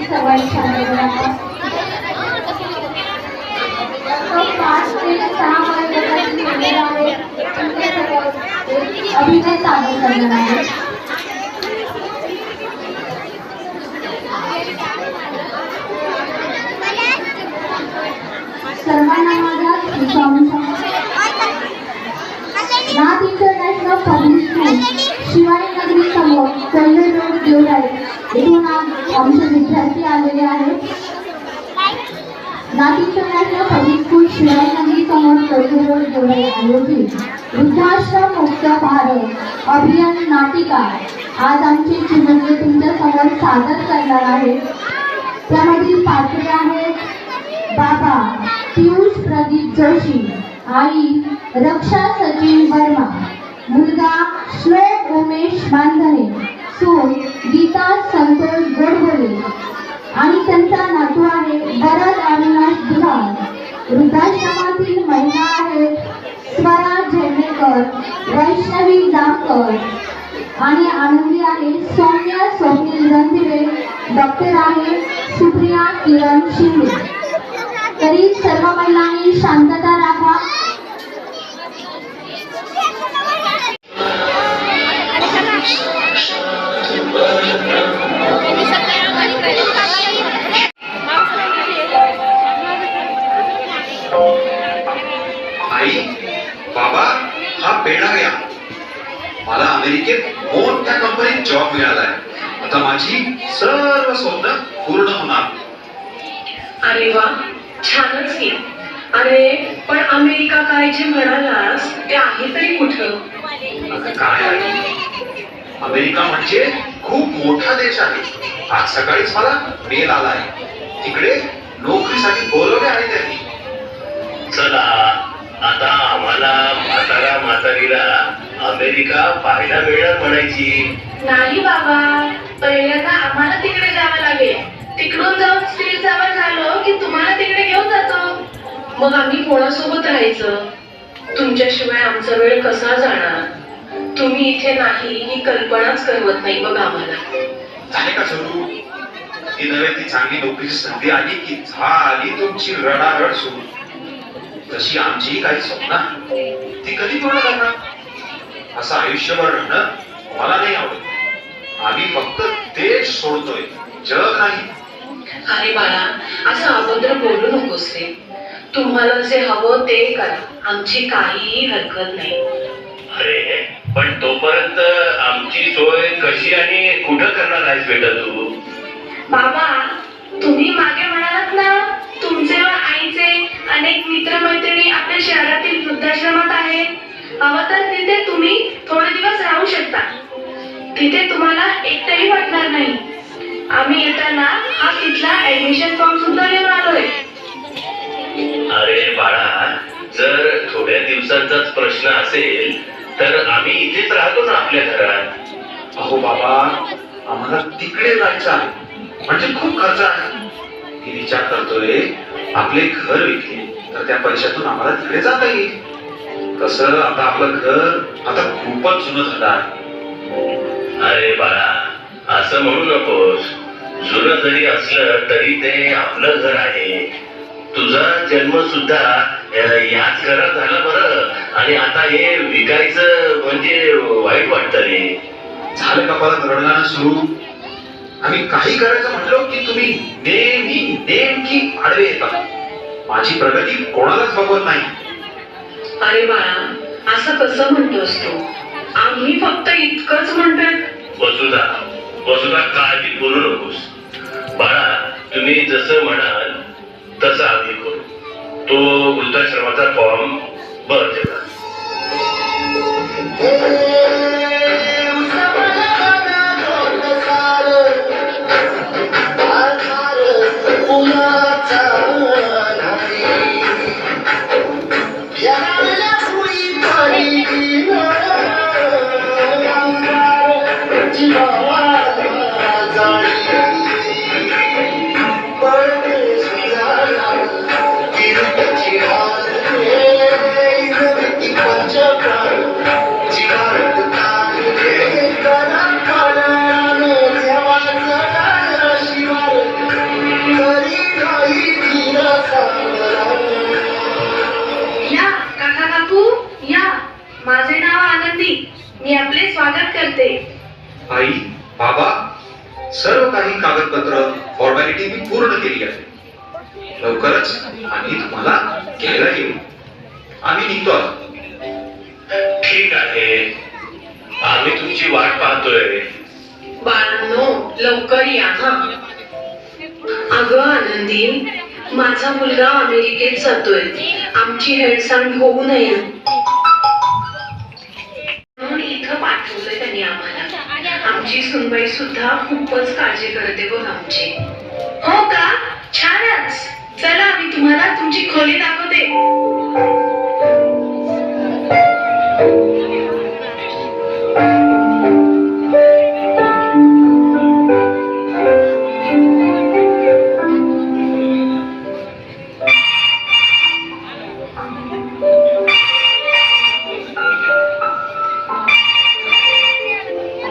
सर्वांनी सांगितलं आहे. 5 ते 6 वयोगटातील मुले आहेत. अभिनय सादर करणार आहे. सर्वांना माझा स्वामी नाथ इंटरनॅशनल पब्लिक स्कूल शिवाजी नगरी समोर कोल्हे रोड देवराई येथून आमचे विद्यार्थी आलेले आहेत. नाथ इंटरनॅशनल पब्लिक स्कूल शिवाजी नगरी समोर कोल्हे रोड देवराई आयोजित वृद्धाश्रम मुक्त भारत अभियान नाटिका आज आमची चिमुकले तुमच्या समोर सादर करणार आहे. त्यामधील पात्रे आहेत बाबा पियुष प्रदीप जोशी, आई रक्षा सचिन वर्मा, मुलगा श्लोक उमेश बांधणे, सून गीता संतोष गोडबोले आणि त्यांचा नातू आहे भरत अविनाश दुधाळ. वृद्धाश्रमातील महिला आहेत स्वरा झेडणेकर, वैष्णवी जामकर आणि आनंदी आहे सौम्या स्वप्नील रणदिवे. डॉक्टर आहे सुप्रिया किरण शिंदे. तरी सर्व महिलांनी शांतता राखा. आई बाबा हा पेढा घ्या. मला अमेरिकेत मोठ्या कंपनीत जॉब मिळालाय. आता माझी सर्व स्वप्न पूर्ण होणार. अरे वा, छानच की. अरे पण अमेरिका काय जे म्हणालास ते आहे तरी कुठं? आता काय आहे, अमेरिका म्हणजे खूप मोठा देश आहे. आज सकाळीच मला मेल आलाय. तिकडे नोकरीसाठी बोलवले आहे त्यांनी. चला आता आम्हाला म्हातारा म्हातारीला अमेरिका पाहायला मिळणार म्हणायची. नाही बाबा, पहिल्यांदा आम्हाला तिकडे जावं लागेल. तिकडून जाऊन स्थिर जावं झालो की तुम्हाला तिकडे घेऊन जातो. मग आम्ही कोणासोबत राहायचं? तुमच्याशिवाय आमचा वेळ कसा जाणार? तुम्ही इथे नाही ही कल्पनाच करवत नाही बघ आम्हाला. झाले का सुरू? ती नव्हे ती चांगली नोकरीची संधी आली की झाली तुमची रडारड सुरू. तशी आमची काही स्वप्न ती कधी पूर्ण करणार? असं आयुष्यभर राहणं मला नाही आवडत. आम्ही फक्त देश सोडतोय, जग नाही. अरे बाळा, असं अभद्र बोलू नकोस रे. तुम्हाला जे हवं ते करा, आमची काहीही हरकत नाही. अरे पण तोपर्यंत आमची सोय कशी आणि कुठं करणार आहेस बेटा तू? बाबा, तुम्ही मागे म्हणालात ना तुमचे व आईचे अनेक मित्रमैत्रिणी आपल्या शहरातील वृद्धाश्रमात आहेत. हवं तर तिथे तुम्ही थोडे दिवस राहू शकता. तिथे तुम्हाला एकटंही वाटणार नाही. आम्ही येताना हा तिथला ऍडमिशन फॉर्म सुद्धा घेऊन आलोय. अरे बाळा, जर थोड्या दिवसांचाच प्रश्न असेल तर आम्ही इथेच राहतो ना आपल्या घरात. अहो बाबा, आम्हाला तिकडे जायचं आहे. म्हणजे खूप खर्च आहे. मी विचार करतोय आपले घर विकले तर त्या पैशातून आम्हाला तिकडे जाता येईल. तसं आता आपलं घर आता खूपच जुनं झालं आहे. अरे बाळा, असं म्हणू नकोस. जुनं जरी असलं तरी ते आपलं घर आहे. तुझा जन्म सुद्धा याच घरात झाला बरं, आणि आता हे विकायचं म्हणजे वाईट वाटतं रे. झालं का परत रडगाणं सुरू? आम्ही काही करायचं म्हटलो की तुम्ही नेमकी आडवे येतात. माझी प्रगती कोणालाच बघवत नाही. अरे बाळा, असं कसं म्हणतोस तू? आम्ही फक्त इतकंच म्हणतोय. वसुधा काळजी करू नकोस बाळा. तुम्ही जसं म्हणाल तसं आम्ही करू. तो वृद्धाश्रमाचा फॉर्म भर देणार. मी आपले स्वागत करते. आई, बाबा, सर्व काही कागदपत्र फॉर्मॅलिटी मी पूर्ण केली आहे. लवकरच आम्ही तुम्हाला घ्यायला येऊ. आम्ही निघतो आहोत. ठीक आहे, आम्ही तुमची वाट पाहतोय. बाळांनो, लवकर या हा. अगं आनंदी, माझा मुलगा अमेरिकेत जातोय. आमची हेळसांड होऊ नये म्हणून इथं पाठवलंय त्यांनी आम्हाला. आमची सुनबाई सुद्धा खूपच काळजी करते बघ आमची. हो का? छानच. चला मी तुम्हाला तुमची खोली दाखवते.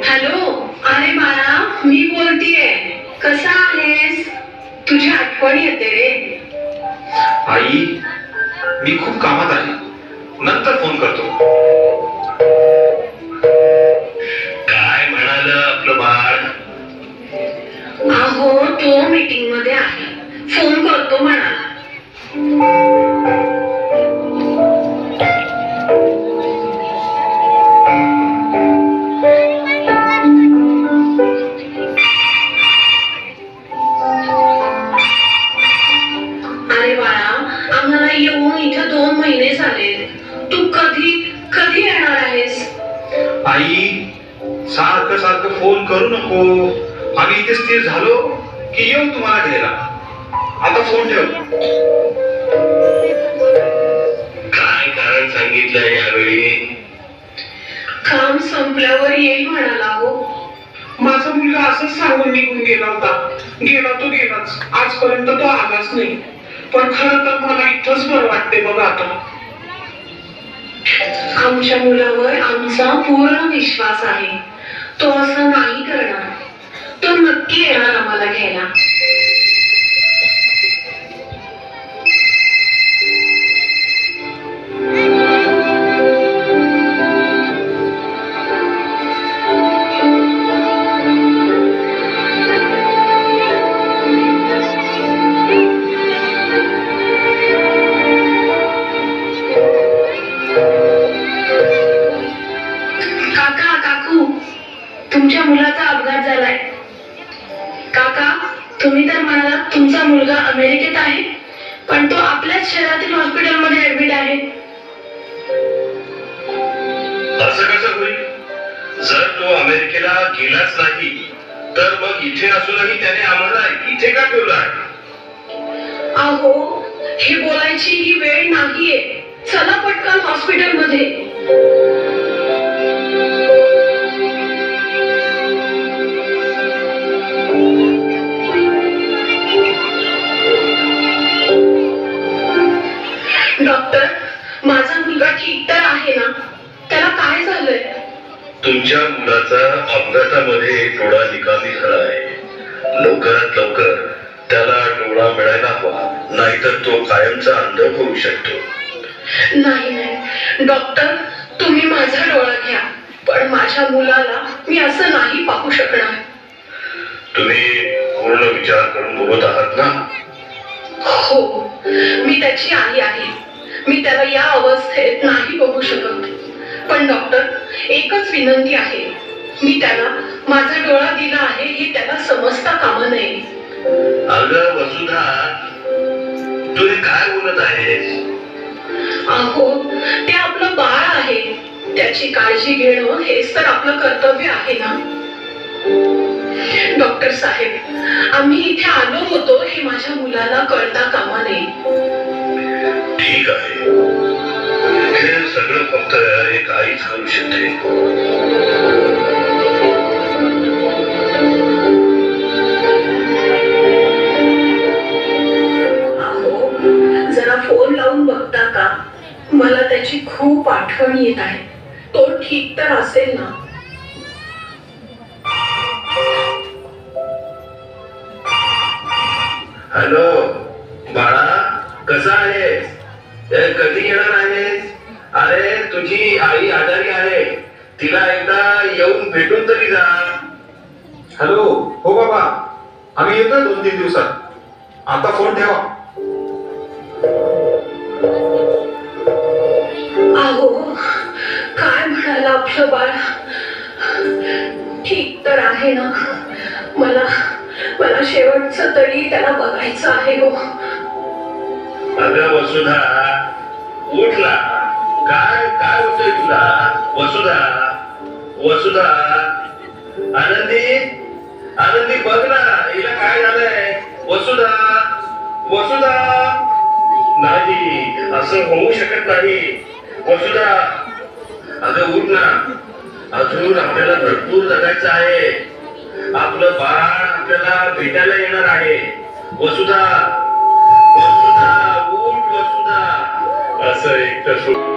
हॅलो, अरे बाळा, मी बोलतीये. कसा आहेस? तुझी आठवण येते रे. आई, मी खूप कामात आहे. नंतर फोन करतो. काय म्हणालं आपलं बाळ? अहो, तो मीटिंग मध्ये आहे. फोन करतो म्हणाला. अरे बाळा, आम्हाला येऊन इथं 2 महिने झाले. तू कधी कधी येणार आहेस? आई, सारखं सारखं फोन करू नको. आम्ही इथे स्थिर झालो की येऊ तुम्हाला घ्यायला. आता फोन ठेव. काय कारण सांगितलंय यावेळी? काम संपल्यावर येईल म्हणाला. हो, माझा मुलगा असंच सांगून निघून गेला होता. गेला तो गेलाच. आजपर्यंत तो आलाच नाही. पण खरं तर मला इथंच बरं वाटते बघा आता. आमच्या मुलावर आमचा पूर्ण विश्वास आहे. तो असं नाही करणार. तो नक्की येणार आम्हाला घ्यायला. काका, काकू, तुमच्या मुलाचा अपघात झालाय. काका, तुम्ही तर म्हणालात तुमचा मुलगा अमेरिकेत आहे, पण तो आपल्याच शहरातील हॉस्पिटलमध्ये ऍडमिट आहे. असं कसं होईल? जर तो अमेरिकेला गेलाच नाही तर मग इथे असूनही त्याने आम्हाला इथे का ठेवलं आहे? अहो, हे बोलायची ही वेळ नाहीये. चला पटकन हॉस्पिटलमध्ये. डॉक्टर, माझा मुलगा ठीक तर आहे ना? त्याला काय झालंय? तुमच्या मुलाचा अपघातामध्ये एक डोळा निकामी झाला आहे. लवकरात लवकर त्याला डोळा मिळायला हवा, नाहीतर तो कायमचा अंध होऊ शकतो. नाही डॉक्टर, तुम्ही माझा डोळा घ्या, पण माझ्या मुलाला मी असं नाही पाहू शकणार. तुम्ही पूर्ण विचार करून बघत आहात ना? हो, मी त्याची आई आहे. मी त्याला या अवस्थेत नाही बघू शकत. पण डॉक्टर, एकच विनंती आहे. मी त्याला माझा डोळा दिला आहे हे त्याला समजता कामा नये. अगं वसुधा, तू हे काय बोलत आहेस? अहो, ते आपलं बाळ आहे. त्याची काळजी घेणं हेच तर आपलं कर्तव्य आहे ना. डॉक्टर साहेब, आम्ही इथे आलो होतो हे माझ्या मुलाला कळता कामा नये. ठीक आहे, हे सगळं फक्त एक आईच करू शकते. अहो, जरा फोन लावून बघता का? मला त्याची खूप आठवण येत आहे. तो ठीक तर असेल ना? हॅलो बाळा, कसा आहेस? कधी येणार आहेस? अरे तुझी आई आजारी आहे, तिला एकदा येऊन भेटून तरी जा. हॅलो, हो बाबा, आम्ही येतो 2-3 दिवसात. आता फोन ठेवा. अहो, काय म्हणाला आपलं बाळ? ठीक तर आहे ना? मला शेवटचं तरी त्याला बघायचं आहे हो. अगं वसुधा, उठला. काय काय होतंय तुला? वसुधा, वसुधा, आनंदी, आनंदी बघ ना, हिला काय झालंय? वसुधा, वसुधा. नाही, असं होऊ शकत नाही. वसुधा, अगं उठ ना. अजून आपल्याला भरपूर जगायचं आहे. आपलं बाळ आपल्याला भेटायला येणार आहे. वसुधा, वसुधा, उठ वसुधा. असं एकटं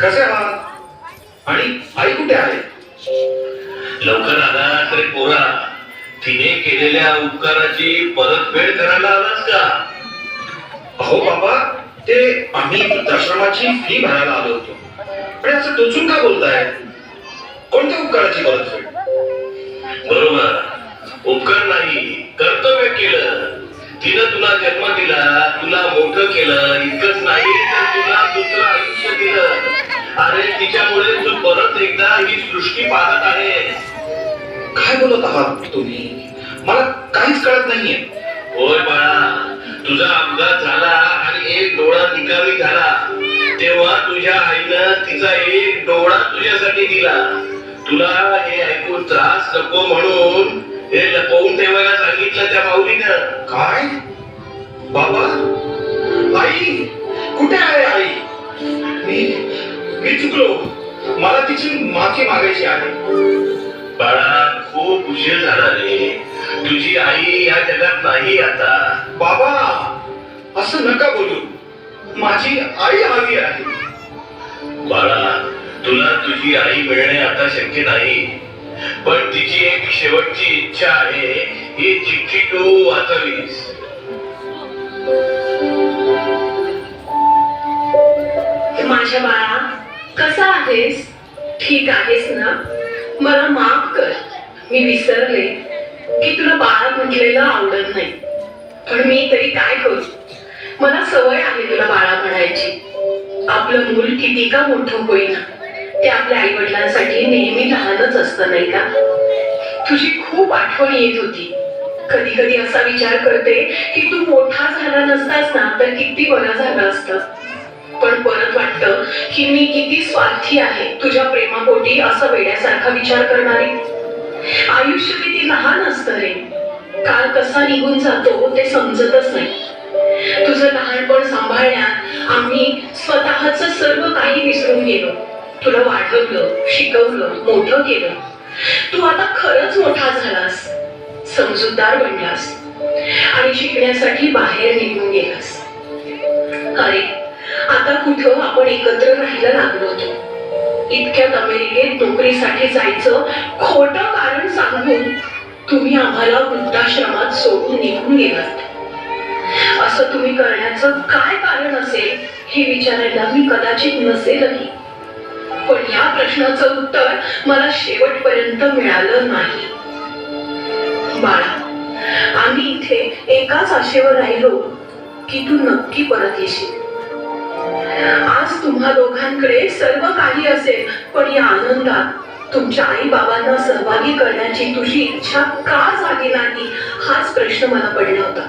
कसे आहात? आणि आई कुठे आहे? लवकर आला तरी पोरा, तिने केलेल्या उपकाराची परतफेड करायला आलास का? अहो बाबा, ते आम्ही वृद्धाश्रमाची फी भरायला आलो होतो. पण असं टोचून का बोलताय? कोणत्या उपकाराची परतफेड? बरोबर, उपकार नाही, कर्तव्य केलं. तिनं तुला जन्म दिला, तुला मोठं केलं. इतकंच नाही तर तुला दुसरं आयुष्य दिलं. अरे तिच्यामुळे तू परत एकदा ही सृष्टी पाहत आहे. काय बोलत आहात तुम्ही? मला काहीच कळत नाहीये. होय बाळा, तुझा अपघात झाला आणि एक डोळा निकामी झाला तेव्हा तुझ्या आईनं तिचा एक डोळा तुझ्यासाठी दिला. तुला हे ऐकून त्रास नको म्हणून हे लपवून ठेवायला सांगितलं त्या माऊलीनं. काय? बाबा, आई कुठे आहे? आई, मी चुकलो. मला तिची माफी मागायची आहे. बाळा, खूप उशीर झाला रे. तुझी आई या जगात नाही आता. बाबा, असं नका बोलू. माझी आई हवी आहे. बाळा, तुला तुझी आई मिळणे आता शक्य नाही, पण तिची एक शेवटची इच्छा आहे. ही चिठ्ठी तू वाचावीस. माझ्या बाळा, कसा आहेस? ठीक आहेस ना? मला माफ कर, मी विसरले की तुला बाळा म्हटलेलं आवडत नाही. पण मी तरी काय करू? मला सवय आहे तुला बाळा म्हणायची. आपलं मूल किती का मोठं होईना, ते आपल्या आई वडिलांसाठी नेहमी लहानच असतं, नाही का? तुझी खूप आठवण येत होती. कधी कधी असा विचार करते की तू मोठा झाला नसतास ना तर किती बरं झालं असतं. पण परत वाटतं की मी किती स्वार्थी आहे तुझ्या प्रेमापोटी असं वेड्यासारखा विचार करणारी. आयुष्य किती लहान असतं रे. काल कसा निघून जातो ते समजतच नाही. तुझं लहानपण सांभाळण्यात आम्ही स्वतःच सर्व काही विसरून गेलो. तुला वाढवलं, शिकवलं, मोठं केलं. तू आता खरंच मोठा झालास, समजूतदार बनलास आणि शिकण्यासाठी बाहेर निघून गेलास. अरे, आता कुठं आपण एकत्र राहायला लागलो होतो. इतक्यात अमेरिकेत नोकरीसाठी जायचं खोटं कारण सांगून तुम्ही आम्हाला वृद्धाश्रमात सोडून निघून गेलात. असं तुम्ही करण्याचं काय कारण असेल हे विचारायला मी कदाचित नसेलही, पण या प्रश्नाचं उत्तर मला शेवटपर्यंत मिळालं नाही. बाळा, आम्ही इथे एकाच आशेवर राहिलो की तू नक्की परत येशील. आज तुम्हा दोघांकडे सर्व काही असेल, पण या आनंदात तुमच्या आई बाबांना सहभागी करण्याची तुझी इच्छा का झाली नाही, हाच प्रश्न मला पडला होता.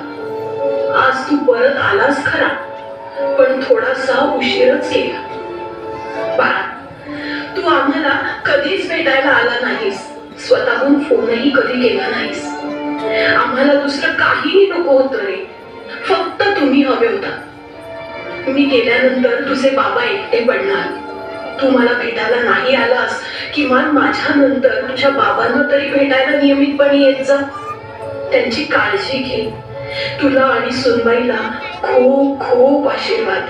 आज तू परत आलास खरा, पण थोडासा उशीरच केला. बाळा, तू आम्हाला कधीच भेटायला आला नाहीस, स्वतःहून फोनही कधी केला नाहीस. आम्हाला दुसरं काहीही नको होतं रे, फक्त तुम्ही हवे होता. मी गेल्यानंतर तुझे बाबा एकटे पडणार. तू मला भेटायला नाही आलास, किमान माझ्या नंतर तुझ्या बाबांना तरी भेटायला नियमितपणे येत जा. त्यांची काळजी घे. तुला आणि सुनबाईला खूप खूप आशीर्वाद.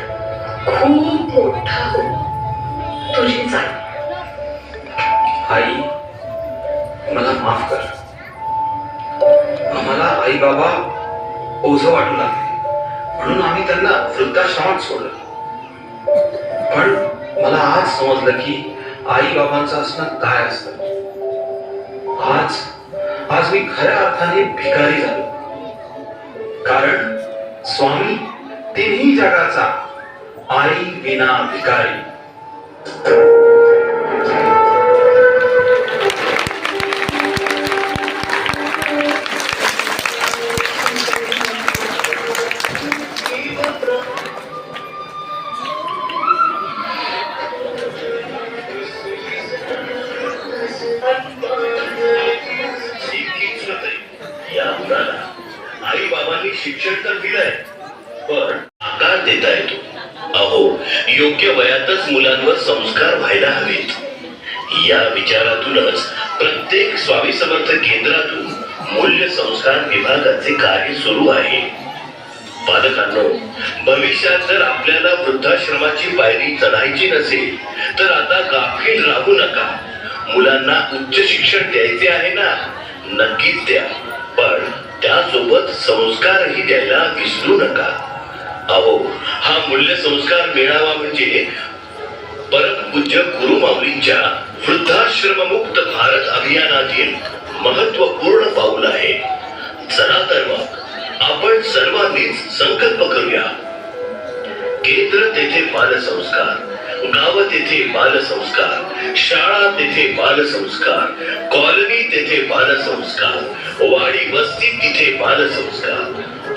खूप मोठा हो. तुझीच आई. आई, मला माफ कर. आम्हाला आई बाबा ओझं वाटू लागले, म्हणून आम्ही त्यांना वृद्धाश्रमात सोडलं. पण मला आज समजलं की आई बाबांचं असणं काय असतं. आज मी खऱ्या अर्थाने भिकारी झालो, कारण स्वामी तिन्ही जगाचा आई विना भिकारी. या मुलाला आई बाबांनी शिक्षण तर दिलंय, पण आकार देता येतो. अहो, योग्य वयातच मुलांवर संस्कार व्हायला हवेत. या विचारातूनच प्रत्येक स्वामी समर्थ केंद्रातून मूल्य संस्कार विभागाचे कार्य सुरू आहे. पालकांनो, भविष्यात जर आपल्याला वृद्धाश्रमाची पायरी चढायची नसेल तर आता गाफील राहू नका. मुलांना उच्च शिक्षण द्यायचे आहे ना, नक्कीच द्या, पण त्यासोबत संस्कारही द्यायला विसरू नका. अहो, हा मूल्य संस्कार मिळावा म्हणजे परमपूज्य गुरुमाऊलींच्या वृद्धाश्रममुक्त भारत अभियानातील महत्वपूर्ण पाऊल आहे. चला तर मग आपण सर्वांनीच संकल्प करूया. केंद्र तेथे बालसंस्कार, गाव तेथे बालसंस्कार, शाळा तेथे बालसंस्कार, कॉलनी तेथे बालसंस्कार, वाडी वस्ती तिथे बालसंस्कार.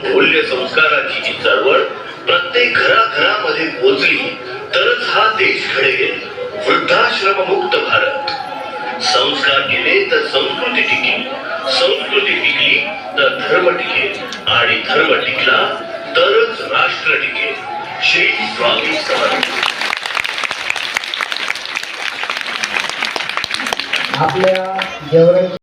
मूल्य संस्काराची ही चळवळ प्रत्येक घराघरामध्ये पोहोचली तरच हा देश घडेल वृद्धाश्रममुक्त भारत. संस्कार केले तर संस्कृती टिकेल, संस्कृती टिकली तर धर्म टिकेल, आणि धर्म टिकला तरच राष्ट्र टिकेल. श्री स्वामी समर्थ. आपल्या जेवढे